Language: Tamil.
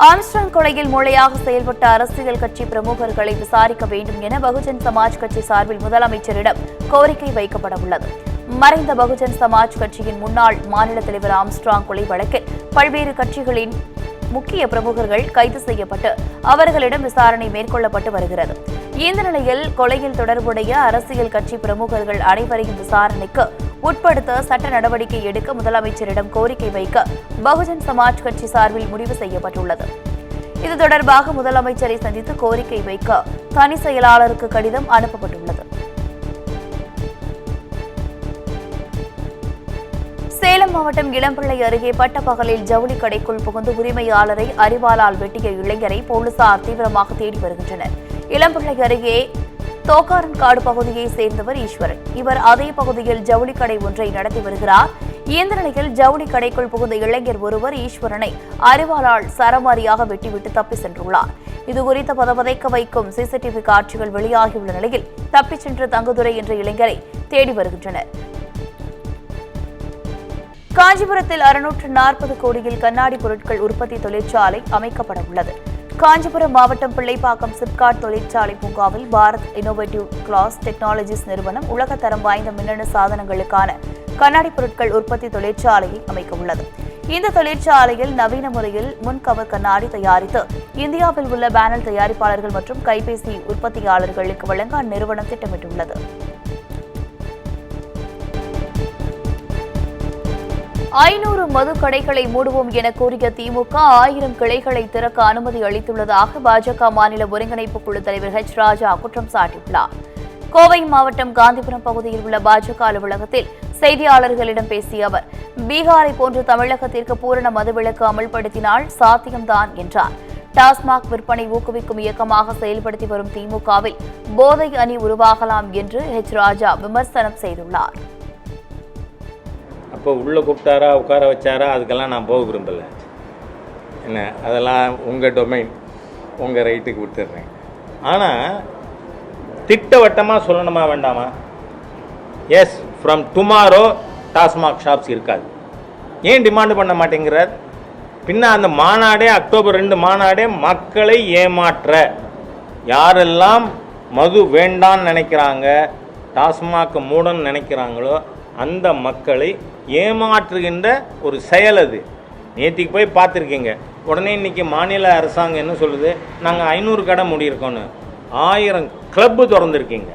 ஆம்ஸ்ட்ராங் கொலையில் மூளையாக செயல்பட்ட அரசியல் கட்சி பிரமுகர்களை விசாரிக்க வேண்டும் என பகுஜன் சமாஜ் கட்சி சார்பில் முதலமைச்சரிடம் கோரிக்கை வைக்கப்பட உள்ளது. மறைந்த பகுஜன் சமாஜ் கட்சியின் முன்னாள் மாநில தலைவர் ஆம்ஸ்ட்ராங் கொலை வழக்கில் பல்வேறு கட்சிகளின் முக்கிய பிரமுகர்கள் கைது செய்யப்பட்டு அவர்களிடம் விசாரணை மேற்கொள்ளப்பட்டு வருகிறது. இந்த நிலையில் கொலையில் தொடர்புடைய அரசியல் கட்சி பிரமுகர்கள் அனைவரையும் விசாரணைக்கு உட்படுத்த சட்ட நடவடிக்கை எடுக்க முதலமைச்சரிடம் கோரிக்கை வைக்க பகுஜன் சமாஜ் கட்சி சார்பில் முடிவு செய்யப்பட்டுள்ளது. இது தொடர்பாக முதலமைச்சரை சந்தித்து கோரிக்கை வைக்க தனி செயலாளருக்கு கடிதம் அனுப்பப்பட்டுள்ளது. சேலம் மாவட்டம் இளம்பிள்ளை அருகே பட்டப்பகலில் ஜவுளி கடைக்குள் புகுந்து உரிமையாளரை அரிவாளால் வெட்டிய இளைஞரை போலீசார் தீவிரமாக தேடி வருகின்றனர். இளம்பிள்ளை அருகே தோக்காரன்காடு பகுதியைச் சேர்ந்தவர் ஈஸ்வரன். இவர் அதே பகுதியில் ஜவுளி கடை ஒன்றை நடத்தி வருகிறார். இந்த நிலையில் ஜவுளி கடைக்குள் புகுந்த இளைஞர் ஒருவர் ஈஸ்வரனை அரிவாளால் சரமாரியாக வெட்டிவிட்டு தப்பி சென்றுள்ளார். இதுகுறித்து பதபதைக்க வைக்கும் சிசிடிவி காட்சிகள் வெளியாகியுள்ள நிலையில் தப்பிச் சென்ற தங்குதுரை என்ற இளைஞரை தேடி வருகின்றனர். காஞ்சிபுரத்தில் 640 கோடியில் கண்ணாடி பொருட்கள் உற்பத்தி தொழிற்சாலை அமைக்கப்பட உள்ளது. காஞ்சிபுரம் மாவட்டம் பிள்ளைப்பாக்கம் சிப்காட் தொழிற்சாலை பூங்காவில் பாரத் இன்னோவேட்டிவ் கிளாஸ் டெக்னாலஜிஸ் நிறுவனம் உலகத்தரம் வாய்ந்த மின்னணு சாதனங்களுக்கான கண்ணாடி பொருட்கள் உற்பத்தி தொழிற்சாலையை அமைக்க உள்ளது. இந்த தொழிற்சாலையில் நவீன முறையில் முன்கவர் கண்ணாடி தயாரித்து இந்தியாவில் உள்ள பேனல் தயாரிப்பாளர்கள் மற்றும் கைபேசி உற்பத்தியாளர்களுக்கு வழங்க அந்நிறுவனம் திட்டமிட்டுள்ளது. 500 மது கடைகளை மூடுவோம் என கூறிய திமுக 1000 கிளைகளை திறக்க அனுமதி அளித்துள்ளதாக பாஜக மாநில ஒருங்கிணைப்பு குழு தலைவர் H. ராஜா குற்றம் சாட்டியுள்ளார். கோவை மாவட்டம் காந்திபுரம் பகுதியில் உள்ள பாஜக அலுவலகத்தில் செய்தியாளர்களிடம் பேசிய அவர், பீகாரை போன்று தமிழகத்திற்கு பூரண மதுவிலக்கு அமல்படுத்தினால் சாத்தியம்தான் என்றார். டாஸ்மாக் விற்பனை ஊக்குவிக்கும் இயக்கமாக செயல்படுத்தி வரும் திமுகவில் போதை அணி உருவாகலாம் என்று H. ராஜா விமர்சனம் செய்துள்ளார். அப்போ உள்ளே கூப்பிட்டாரா உட்கார வச்சாரா அதுக்கெல்லாம் நான் போக விரும்பலை. என்ன அதெல்லாம் உங்கள் டொமைன், உங்கள் ரைட்டுக்கு விட்டுடுறேன். ஆனால் திட்டவட்டமாக சொல்லணுமா வேண்டாமா? Yes, from tomorrow TASMAC shops இருக்காது. ஏன் டிமாண்டு பண்ண மாட்டேங்கிறார்? பின்ன அந்த மாநாடே அக்டோபர் 2 மாநாடே மக்களை ஏமாற்ற, யாரெல்லாம் மது வேண்டான்னு நினைக்கிறாங்க, டாஸ்மாக் மூடன்னு நினைக்கிறாங்களோ அந்த மக்களை ஏமாற்றுகின்ற ஒரு செயல் அது. நேற்றுக்கு போய் பார்த்துருக்கீங்க. உடனே இன்றைக்கி மாநில அரசாங்கம் என்ன சொல்லுது, நாங்கள் 500 கடை மூடியிருக்கோன்னு. 1000 கிளப்பு திறந்துருக்கீங்க.